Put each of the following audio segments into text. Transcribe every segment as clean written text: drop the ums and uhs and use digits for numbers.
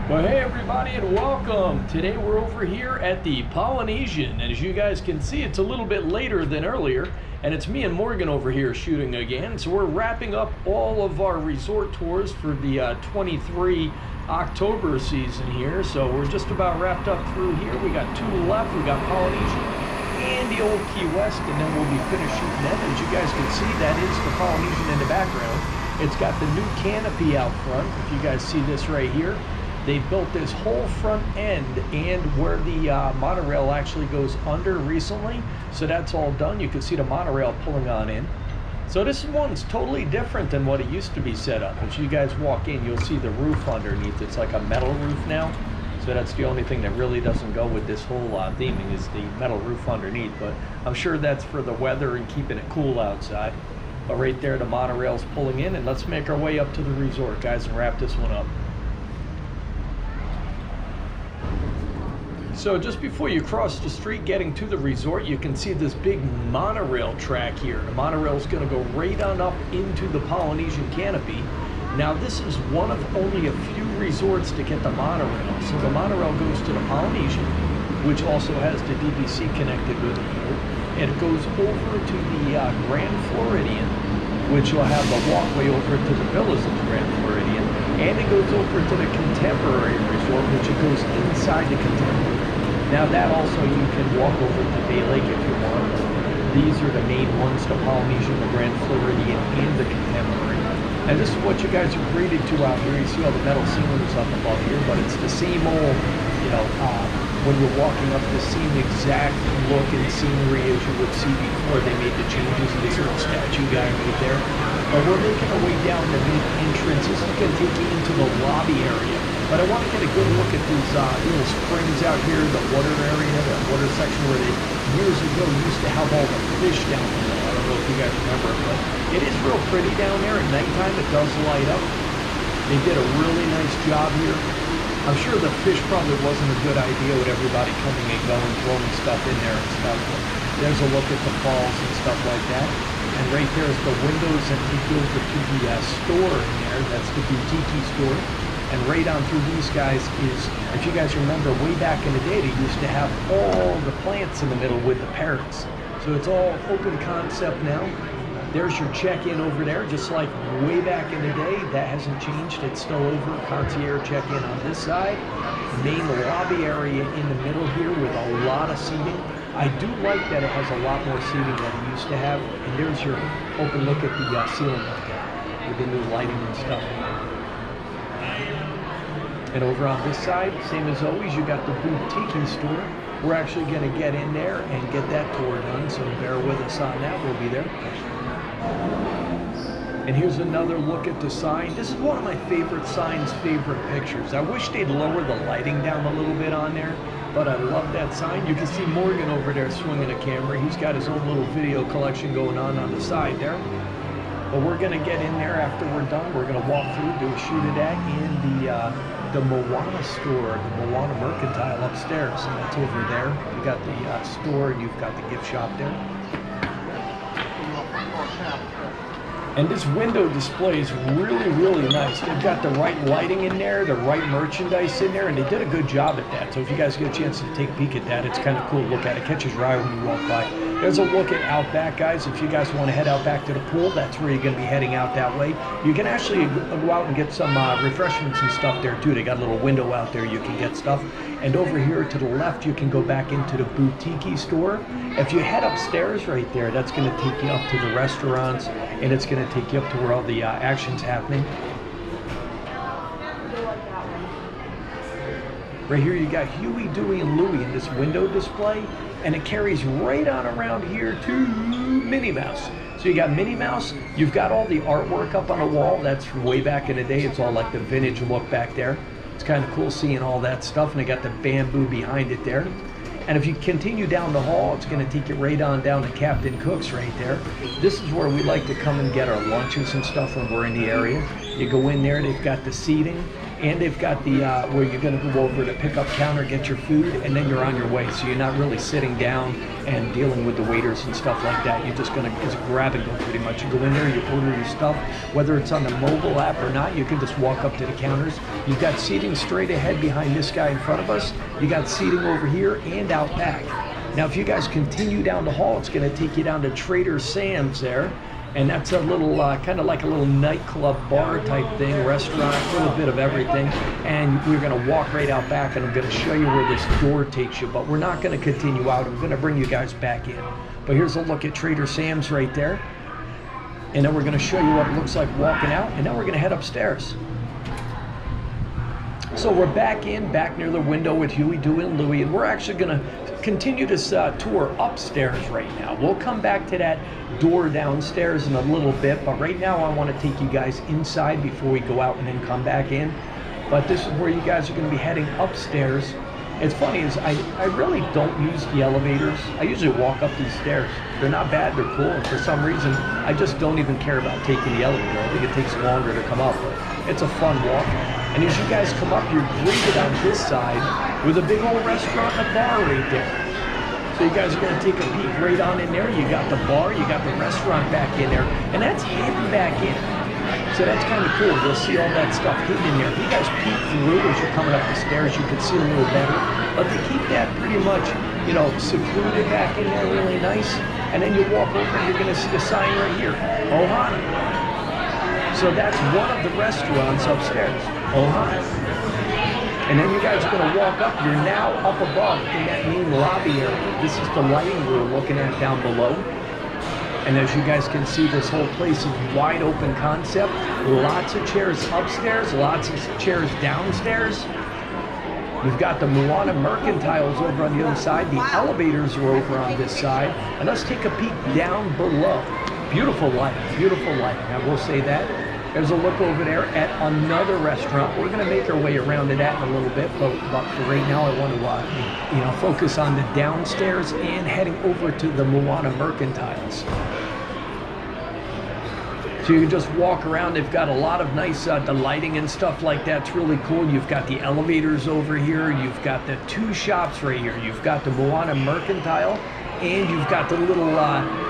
Well, hey everybody and welcome. Today we're over here at the Polynesian, and as you guys can see, it's a little bit later than earlier, and it's me and Morgan over here shooting again. So we're wrapping up all of our resort tours for the 23 October season here. So we're just about wrapped up through here. We got two left. We got Polynesian and the old Key West, and then we'll be finished shooting them. As you guys can see, that is the Polynesian in the background. It's got the new canopy out front. If you guys see this right here, they built this whole front end and where the monorail actually goes under recently. So that's all done. You can see the monorail pulling on in. So this one's totally different than what it used to be set up. As you guys walk in, you'll see the roof underneath. It's like a metal roof now. So that's the only thing that really doesn't go with this whole theming is the metal roof underneath. But I'm sure that's for the weather and keeping it cool outside. But right there, the monorail's pulling in, and let's make our way up to the resort, guys, and wrap this one up. So just before you cross the street getting to the resort, you can see this big monorail track here. The monorail is going to go right on up into the Polynesian canopy. Now this is one of only a few resorts to get the monorail. So the monorail goes to the Polynesian, which also has the DVC connected with it here. And it goes over to the Grand Floridian, which will have the walkway over to the villas of the Grand Floridian. And it goes over to the Contemporary Resort, which it goes inside the Contemporary. Now that also you can walk over to Bay Lake if you want. These are the main ones, the Polynesian, the Grand Floridian, and the Contemporary. And this is what you guys are greeted to out here. You see all the metal ceilings up above here, but it's the same old, when you're walking up, the same exact look and scenery as you would see before they made the changes. This little statue guy right there. But we're making our way down the main entrance. This is going to take you into the lobby area. But I want to get a good look at these little springs out here, the water area, the water section where they years ago used to have all the fish down there. I don't know if you guys remember, but it is real pretty down there. At nighttime, it does light up. They did a really nice job here. I'm sure the fish probably wasn't a good idea with everybody coming and going, throwing stuff in there and stuff. But there's a look at the falls and stuff like that. And right there's the windows and you go over to the store in there. That's the boutique store. And right on through these guys is, if you guys remember, way back in the day, they used to have all the plants in the middle with the parrots. So it's all open concept now. There's your check-in over there, just like way back in the day. That hasn't changed. It's still over. Concierge check-in on this side. Main lobby area in the middle here with a lot of seating. I do like that it has a lot more seating than it used to have. And there's your open look at the ceiling up there with the new lighting and stuff. And over on this side, same as always, you got the boutique store. We're actually going to get in there and get that tour done, so bear with us on that. We'll be there. And here's another look at the sign. This is one of my favorite signs, favorite pictures. I wish they'd lower the lighting down a little bit on there, but I love that sign. You can see Morgan over there swinging a camera. He's got his own little video collection going on the side there. But we're going to get in there after we're done. We're going to walk through, do a shoot of that in the Moana store, the Moana Mercantile upstairs, and that's over there. You got the store, and you've got the gift shop there. And this window display is really, really nice. They've got the right lighting in there, the right merchandise in there, and they did a good job at that. So if you guys get a chance to take a peek at that, it's kind of cool to look at. It catches your eye when you walk by. There's a look at out back, guys. If you guys want to head out back to the pool, that's where you're going to be heading out that way. You can actually go out and get some refreshments and stuff there too. They got a little window out there you can get stuff. And over here to the left, you can go back into the boutique store. If you head upstairs right there, that's going to take you up to the restaurants, and it's going to take you up to where all the action's happening. Right here you got Huey, Dewey, and Louie in this window display, and it carries right on around here to Minnie Mouse. So you got Minnie Mouse, you've got all the artwork up on the wall. That's from way back in the day. It's all like the vintage look back there. It's kind of cool seeing all that stuff, and they got the bamboo behind it there. And if you continue down the hall, it's going to take you right on down to Captain Cook's right there. This is where we like to come and get our lunches and stuff when we're in the area. You go in there, they've got the seating. And they've got the where you're going to go over to pick up counter, get your food, and then you're on your way. So you're not really sitting down and dealing with the waiters and stuff like that. You're just going to just grab and go pretty much. You go in there, you order your stuff, whether it's on the mobile app or not, you can just walk up to the counters. You've got seating straight ahead behind this guy in front of us. You got seating over here and out back. Now, if you guys continue down the hall, it's going to take you down to Trader Sam's there. And that's a little, kind of like a little nightclub bar type thing, restaurant, a little bit of everything. And we're going to walk right out back, and I'm going to show you where this door takes you. But we're not going to continue out. I'm going to bring you guys back in. But here's a look at Trader Sam's right there. And then we're going to show you what it looks like walking out. And then we're going to head upstairs. So we're back near the window with Huey, Dewey, and Louie. And we're actually going to continue this tour upstairs right now. We'll come back to that door downstairs in a little bit, but right now I want to take you guys inside before we go out and then come back in. But this is where you guys are going to be heading upstairs. It's funny is I really don't use the elevators. I usually walk up these stairs. They're not bad, they're cool, and for some reason I just don't even care about taking the elevator. I think it takes longer to come up, but it's a fun walk. And as you guys come up, you're greeted on this side with a big old restaurant and a bar right there. So you guys are going to take a peek right on in there. You got the bar, you got the restaurant back in there, and that's hidden back in. So that's kind of cool. You'll see all that stuff hidden in there. If you guys peek through as you're coming up the stairs, you can see a little better. But they keep that pretty much, you know, secluded back in there, really nice. And then you walk over and you're going to see the sign right here, Ohana. So that's one of the restaurants upstairs, Ohana. And then you guys are going to walk up. You're now up above in that main lobby area. This is the lighting we're looking at down below. And as you guys can see, this whole place is wide open concept. Lots of chairs upstairs, lots of chairs downstairs. You've got the Moana Mercantiles over on the other side. The elevators are over on this side. And let's take a peek down below. Beautiful lighting, beautiful lighting. I will say that. There's a look over there at another restaurant. We're going to make our way around to that in a little bit, but for right now, I want to, focus on the downstairs and heading over to the Moana Mercantiles. So you can just walk around. They've got a lot of nice, the lighting and stuff like that's really cool. You've got the elevators over here. You've got the two shops right here. You've got the Moana Mercantile. And you've got the little,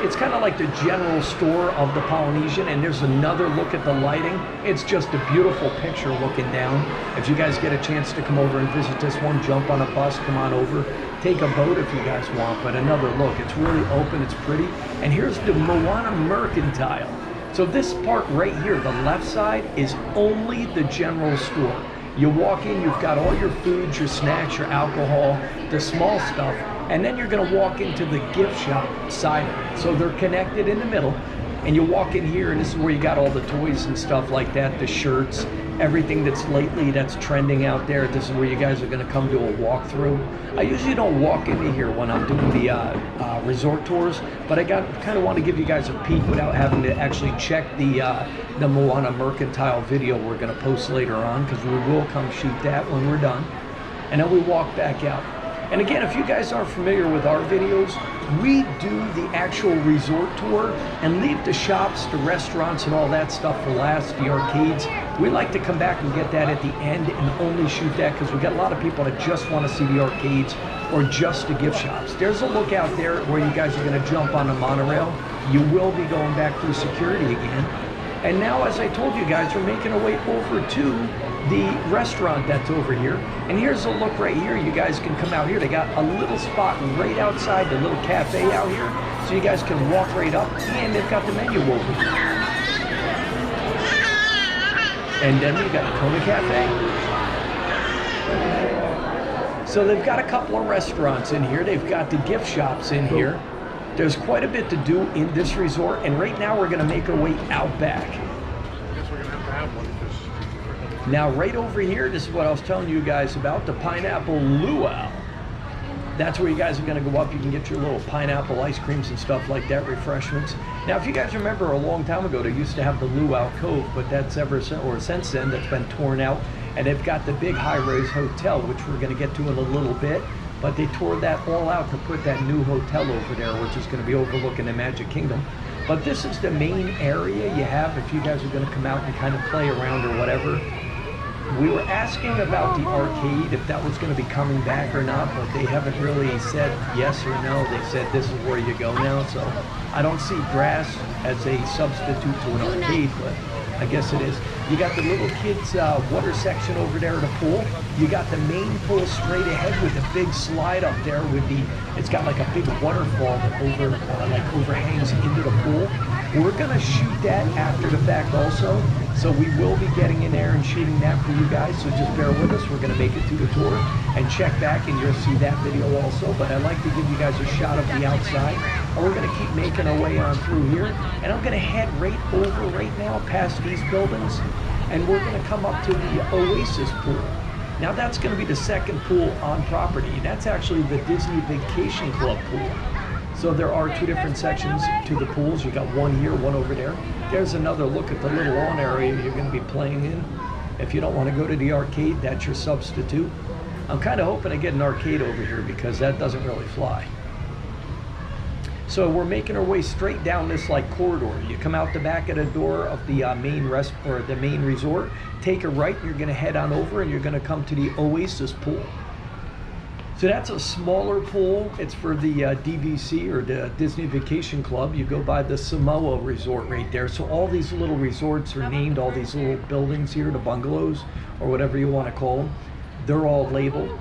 it's kind of like the general store of the Polynesian, and there's another look at the lighting. It's just a beautiful picture looking down. If you guys get a chance to come over and visit this one, jump on a bus, come on over, take a boat if you guys want, but another look. It's really open, it's pretty. And here's the Moana Mercantile. So this part right here, the left side, is only the general store. You walk in, you've got all your foods, your snacks, your alcohol, the small stuff. And then you're going to walk into the gift shop side of it. So they're connected in the middle. And you walk in here, and this is where you got all the toys and stuff like that, the shirts, everything that's trending out there. This is where you guys are going to come to a walkthrough. I usually don't walk into here when I'm doing the resort tours, but I kind of want to give you guys a peek without having to actually check the Moana Mercantile video we're going to post later on, because we will come shoot that when we're done. And then we walk back out. And again, if you guys aren't familiar with our videos, we do the actual resort tour and leave the shops, the restaurants, and all that stuff for last, the arcades. We like to come back and get that at the end and only shoot that because we got a lot of people that just want to see the arcades or just the gift shops. There's a look out there where you guys are going to jump on the monorail. You will be going back through security again. And now, as I told you guys, we're making our way over to the restaurant that's over here. And here's a look right here. You guys can come out here. They got a little spot right outside, the little cafe out here. So you guys can walk right up, and they've got the menu over here. And then we got the Kona Cafe. So they've got a couple of restaurants in here. They've got the gift shops in here. There's quite a bit to do in this resort, and right now we're going to make our way out back. I guess we're going to have one. Now right over here, this is what I was telling you guys about, the pineapple luau. That's where you guys are going to go up. You can get your little pineapple ice creams and stuff like that, refreshments. Now, if you guys remember a long time ago, they used to have the Luau Cove, but that's since then, that's been torn out. And they've got the big high-rise hotel, which we're going to get to in a little bit. But they tore that all out to put that new hotel over there, which is going to be overlooking the Magic Kingdom. But this is the main area you have if you guys are going to come out and kind of play around or whatever. We were asking about the arcade, if that was going to be coming back or not, but they haven't really said yes or no. They said this is where you go now, so I don't see grass as a substitute to an arcade, but I guess it is. You got the little kids water section over there at the pool. You got the main pool straight ahead with the big slide up there with the, it's got like a big waterfall that overhangs into the pool. We're gonna shoot that after the fact also. So we will be getting in there and shooting that for you guys. So just bear with us. We're gonna make it through the tour and check back and you'll see that video also. But I'd like to give you guys a shot of the outside. And we're gonna keep making our way on through here. And I'm gonna head right over right now past these buildings. And we're gonna come up to the Oasis pool. Now that's gonna be the second pool on property. That's actually the Disney Vacation Club pool. So there are two different sections to the pools. You got one here, one over there. There's another look at the little lawn area you're gonna be playing in. If you don't wanna go to the arcade, that's your substitute. I'm kinda hoping to get an arcade over here because that doesn't really fly. So we're making our way straight down this like corridor. You come out the back of the door of the main resort, take a right, and you're gonna head on over and you're gonna come to the Oasis pool. So that's a smaller pool. It's for the DVC or the Disney Vacation Club. You go by the Samoa Resort right there. So all these little resorts are named, all these little buildings here, the bungalows or whatever you want to call them. They're all labeled.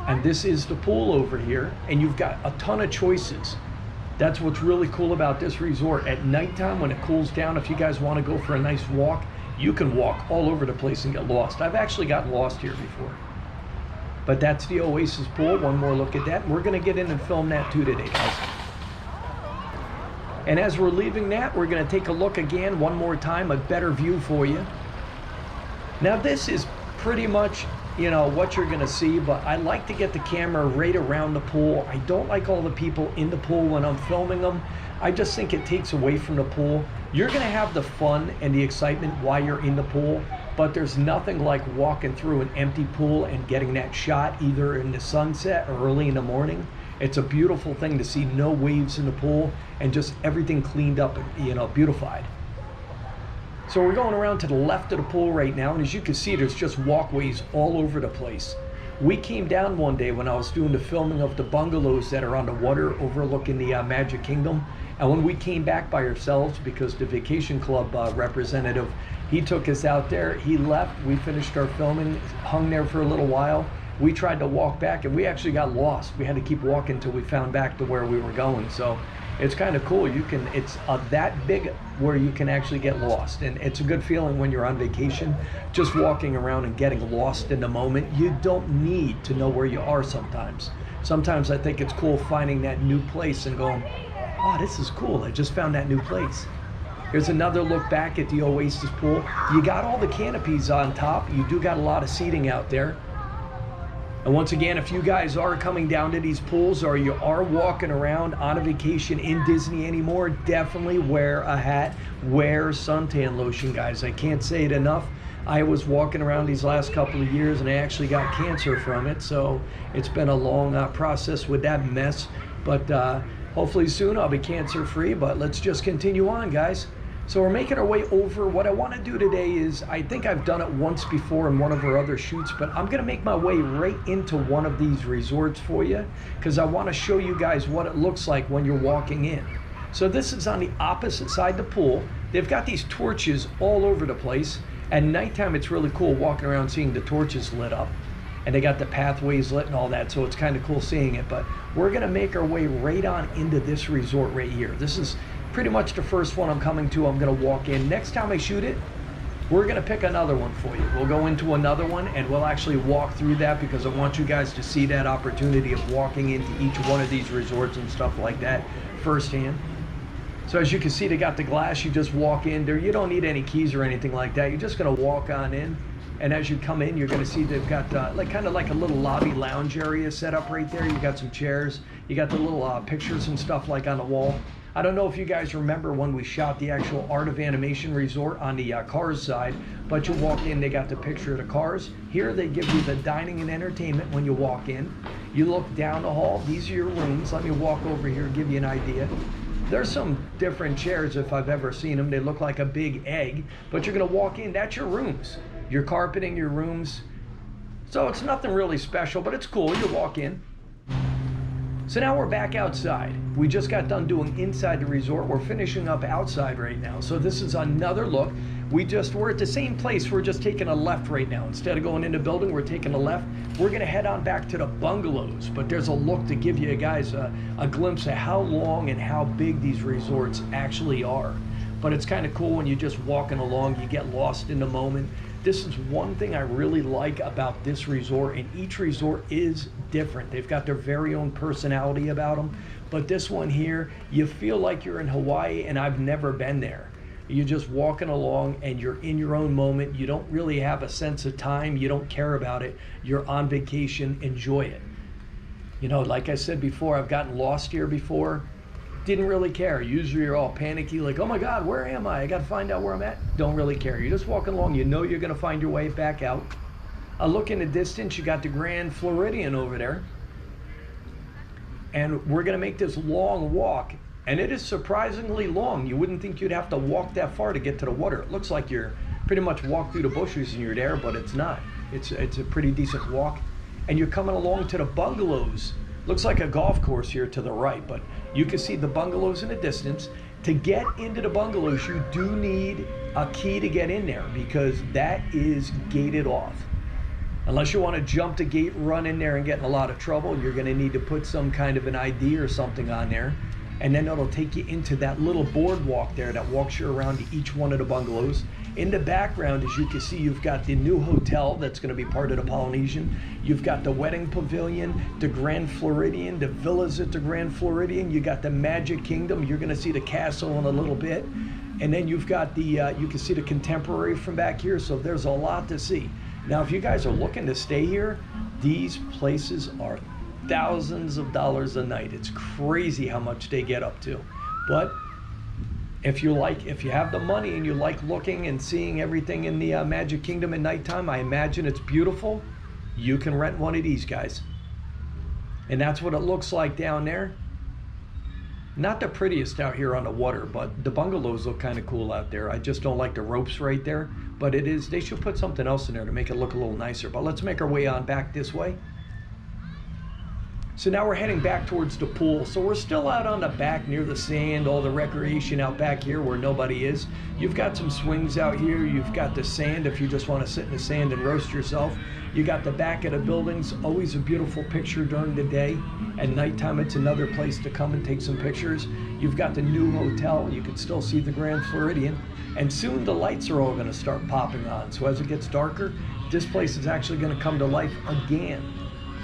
And this is the pool over here. And you've got a ton of choices. That's what's really cool about this resort. At nighttime when it cools down, if you guys want to go for a nice walk, you can walk all over the place and get lost. I've actually gotten lost here before. But that's the Oasis pool. One more look at that. And we're going to get in and film that too today, guys. And as we're leaving that, we're going to take a look again one more time, a better view for you. Now this is pretty much, you know, what you're going to see, but I like to get the camera right around the pool. I don't like all the people in the pool when I'm filming them. I just think it takes away from the pool. You're going to have the fun and the excitement while you're in the pool. But there's nothing like walking through an empty pool and getting that shot either in the sunset or early in the morning. It's a beautiful thing to see no waves in the pool and just everything cleaned up and, you know, beautified. So we're going around to the left of the pool right now, and as you can see, there's just walkways all over the place. We came down one day when I was doing the filming of the bungalows that are on the water overlooking the Magic Kingdom. And when we came back by ourselves, because the Vacation Club representative, he took us out there, he left, we finished our filming, hung there for a little while. We tried to walk back and we actually got lost. We had to keep walking until we found back to where we were going. So it's kind of cool. It's that big where you can actually get lost. And it's a good feeling when you're on vacation, just walking around and getting lost in the moment. You don't need to know where you are sometimes. Sometimes I think it's cool finding that new place and going, oh, this is cool. I just found that new place. Here's another look back at the Oasis pool. You got all the canopies on top. You do got a lot of seating out there. And once again, if you guys are coming down to these pools or you are walking around on a vacation in Disney anymore, definitely wear a hat, wear suntan lotion, guys. I can't say it enough. I was walking around these last couple of years and I actually got cancer from it. So it's been a long process with that mess. But hopefully soon I'll be cancer free, but let's just continue on, guys. So we're making our way over. What I want to do today is, I think I've done it once before in one of our other shoots, but I'm going to make my way right into one of these resorts for you because I want to show you guys what it looks like when you're walking in. So this is on the opposite side of the pool. They've got these torches all over the place. At nighttime, it's really cool walking around seeing the torches lit up. And they got the pathways lit and all that, so it's kind of cool seeing it. But we're going to make our way right on into this resort right here. This is pretty much the first one I'm coming to. I'm going to walk in. Next time I shoot it, we're going to pick another one for you. We'll go into another one and we'll actually walk through that because I want you guys to see that opportunity of walking into each one of these resorts and stuff like that firsthand. So as you can see, they got the glass. You just walk in there. You don't need any keys or anything like that. You're just going to walk on in. And as you come in, you're going to see they've got kind of like a little lobby lounge area set up right there. You got some chairs. You got the little pictures and stuff like on the wall. I don't know if you guys remember when we shot the actual Art of Animation Resort on the Cars side, but you walk in, they got the picture of the cars. Here they give you the dining and entertainment when you walk in. You look down the hall. These are your rooms. Let me walk over here and give you an idea. There's some different chairs if I've ever seen them. They look like a big egg, but you're going to walk in. That's your rooms. your carpeting, your rooms. So it's nothing really special, but it's cool. You walk in. So now we're back outside. We just got done doing inside the resort. We're finishing up outside right now. So this is another look. We're at the same place. We're just taking a left right now. Instead of going in the building, we're taking a left. We're gonna head on back to the bungalows, but there's a look to give you guys a glimpse of how long and how big these resorts actually are. But it's kind of cool when you're just walking along, you get lost in the moment. This is one thing I really like about this resort, and each resort is different. They've got their very own personality about them. But this one here, you feel like you're in Hawaii, and I've never been there. You're just walking along and you're in your own moment. You don't really have a sense of time. You don't care about it. You're on vacation. Enjoy it. You know, like I said before, I've gotten lost here before. Didn't really care. Usually you're all panicky, like, oh my God, where am I? I got to find out where I'm at. Don't really care. You're just walking along. You know you're going to find your way back out. A look in the distance, you got the Grand Floridian over there. And we're going to make this long walk. And it is surprisingly long. You wouldn't think you'd have to walk that far to get to the water. It looks like you're pretty much walk through the bushes and you're there, but it's not. It's a pretty decent walk. And you're coming along to the bungalows. Looks like a golf course here to the right, but you can see the bungalows in the distance. To get into the bungalows, you do need a key to get in there because that is gated off. Unless you want to jump the gate, run in there and get in a lot of trouble, you're going to need to put some kind of an ID or something on there. And then it'll take you into that little boardwalk there that walks you around to each one of the bungalows. In the background, as you can see, you've got the new hotel that's going to be part of the Polynesian. You've got the wedding pavilion, the Grand Floridian, the villas at the Grand Floridian. You got the Magic Kingdom. You're going to see the castle in a little bit. And then you've got the, you can see the Contemporary from back here. So there's a lot to see. Now, if you guys are looking to stay here, these places are thousands of dollars a night. It's crazy how much they get up to. But if you have the money and you like looking and seeing everything in the Magic Kingdom at nighttime, I imagine it's beautiful. You can rent one of these guys. And that's what it looks like down there. Not the prettiest out here on the water, but the bungalows look kind of cool out there. I just don't like the ropes right there, but it is, they should put something else in there to make it look a little nicer. But let's make our way on back this way. So now we're heading back towards the pool. So we're still out on the back near the sand, all the recreation out back here where nobody is. You've got some swings out here. You've got the sand if you just want to sit in the sand and roast yourself. You got the back of the buildings, always a beautiful picture during the day. At nighttime, it's another place to come and take some pictures. You've got the new hotel. You can still see the Grand Floridian. And soon the lights are all going to start popping on. So as it gets darker, this place is actually going to come to life again.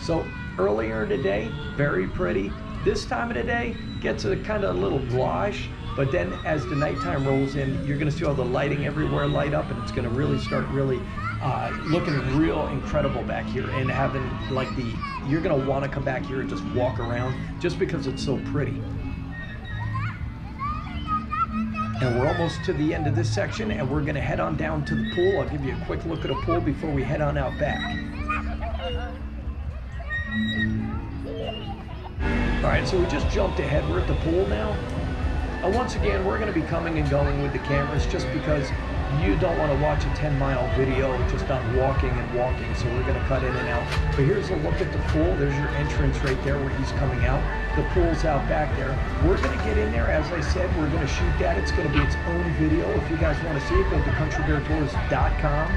So earlier in the day, very pretty. This time of the day gets a kind of a little blush, but then as the nighttime rolls in, you're going to see all the lighting everywhere light up, and it's going to really start looking real incredible back here, and having like you're going to want to come back here and just walk around just because it's so pretty. And we're almost to the end of this section, and we're going to head on down to the pool. I'll give you a quick look at the pool before we head on out back. All right, so we just jumped ahead. We're at the pool now. And once again, we're going to be coming and going with the cameras just because you don't want to watch a 10-mile video just on walking and walking, so we're going to cut in and out. But here's a look at the pool. There's your entrance right there where he's coming out. The pool's out back there. We're going to get in there. As I said, we're going to shoot that. It's going to be its own video. If you guys want to see it, go to countrybeartours.com.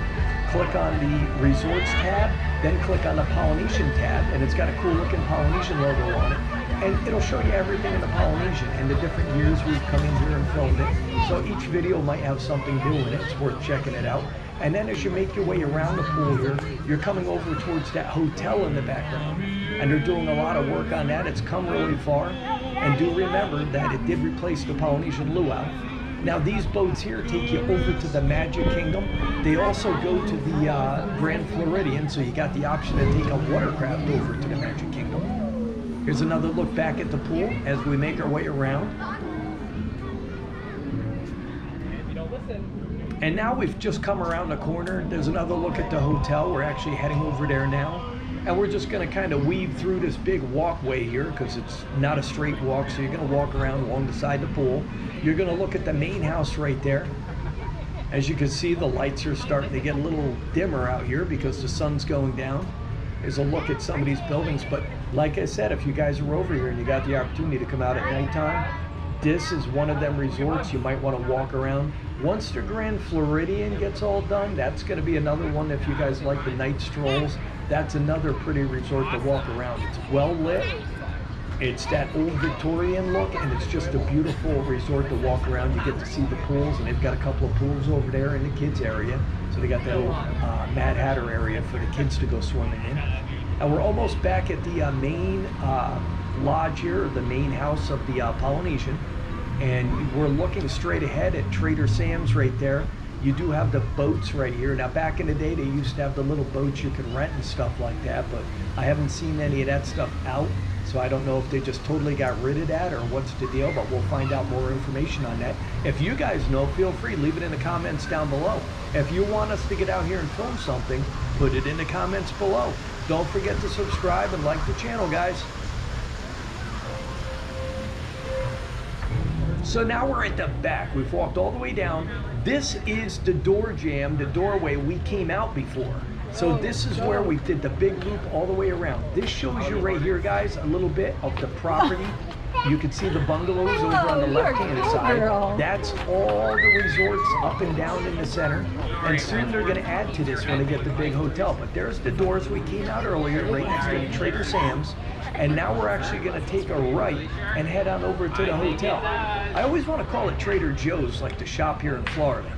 Click on the Resorts tab, then click on the Polynesian tab, and it's got a cool looking Polynesian logo on it. And it'll show you everything in the Polynesian and the different years we've come in here and filmed it. So each video might have something new in it. It's worth checking it out. And then as you make your way around the pool here, you're coming over towards that hotel in the background. And they're doing a lot of work on that. It's come really far. And do remember that it did replace the Polynesian luau. Now these boats here take you over to the Magic Kingdom. They also go to the Grand Floridian, so you got the option to take a watercraft over to the Magic Kingdom. Here's another look back at the pool as we make our way around. And now we've just come around the corner. There's another look at the hotel. We're actually heading over there now. And we're just going to kind of weave through this big walkway here because it's not a straight walk, so you're going to walk around along the side of the pool. You're going to look at the main house right there. As you can see, the lights are starting to get a little dimmer out here because the sun's going down. There's a look at some of these buildings, but like I said, if you guys are over here and you got the opportunity to come out at nighttime, this is one of them resorts you might want to walk around. Once the Grand Floridian gets all done, that's going to be another one. If you guys like the night strolls, that's another pretty resort to walk around. It's well lit. It's that old Victorian look, and it's just a beautiful resort to walk around. You get to see the pools, and they've got a couple of pools over there in the kids area. So they got that little Mad Hatter area for the kids to go swimming in. And we're almost back at the main lodge here, the main house of the Polynesian. And we're looking straight ahead at Trader Sam's right there. You do have the boats right here. Now back in the day, they used to have the little boats you could rent and stuff like that, but I haven't seen any of that stuff out. So I don't know if they just totally got rid of that or what's the deal, but we'll find out more information on that. If you guys know, feel free, leave it in the comments down below. If you want us to get out here and film something, put it in the comments below. Don't forget to subscribe and like the channel, guys. So now we're at the back. We've walked all the way down. This is the door jamb, the doorway we came out before. So this is where we did the big loop all the way around. This shows you right here, guys, a little bit of the property. You can see the bungalows over on the left-hand side. That's all the resorts up and down in the center. And soon they're going to add to this when they get the big hotel. But there's the doors we came out earlier, right next to Trader Sam's. And now we're actually going to take a right and head on over to the hotel. I always want to call it Trader Joe's, like the shop here in Florida.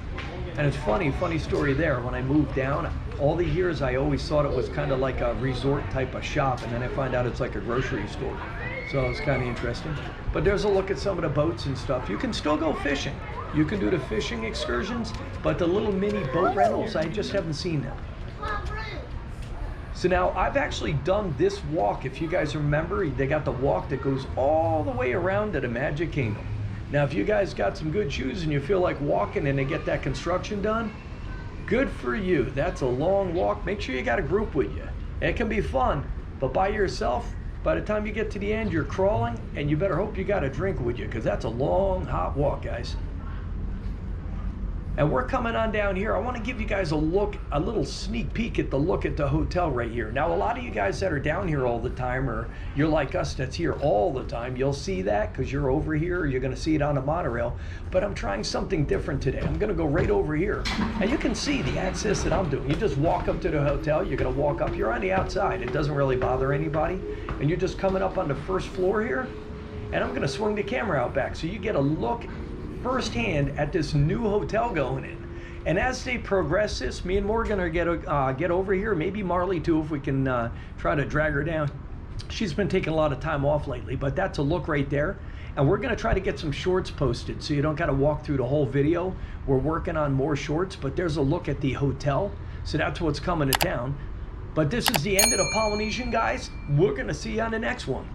And it's funny story there. When I moved down, all the years I always thought it was kind of like a resort type of shop, and then I find out it's like a grocery store. So it's kind of interesting. But there's a look at some of the boats and stuff. You can still go fishing. You can do the fishing excursions, but the little mini boat rentals, I just haven't seen them. So now I've actually done this walk. If you guys remember, they got the walk that goes all the way around to the Magic Kingdom. Now, if you guys got some good shoes and you feel like walking and they get that construction done, good for you. That's a long walk. Make sure you got a group with you. It can be fun, but by yourself, by the time you get to the end, you're crawling, and you better hope you got a drink with you, because that's a long, hot walk, guys. And we're coming on down here. I want to give you guys a look, a little sneak peek at the look at the hotel right here. Now, a lot of you guys that are down here all the time, or you're like us that's here all the time, you'll see that because you're over here. You're going to see it on the monorail. But I'm trying something different today. I'm going to go right over here. And you can see the access that I'm doing. You just walk up to the hotel. You're going to walk up. You're on the outside. It doesn't really bother anybody. And you're just coming up on the first floor here. And I'm going to swing the camera out back so you get a look firsthand at this new hotel going in. And as they progress this, me and Morgan are get over here, maybe Marley too, if we can try to drag her down. She's been taking a lot of time off lately, but that's a look right there. And we're gonna try to get some shorts posted so you don't gotta walk through the whole video. We're working on more shorts, but there's a look at the hotel. So that's what's coming to town. But this is the end of the Polynesian, guys. We're gonna see you on the next one.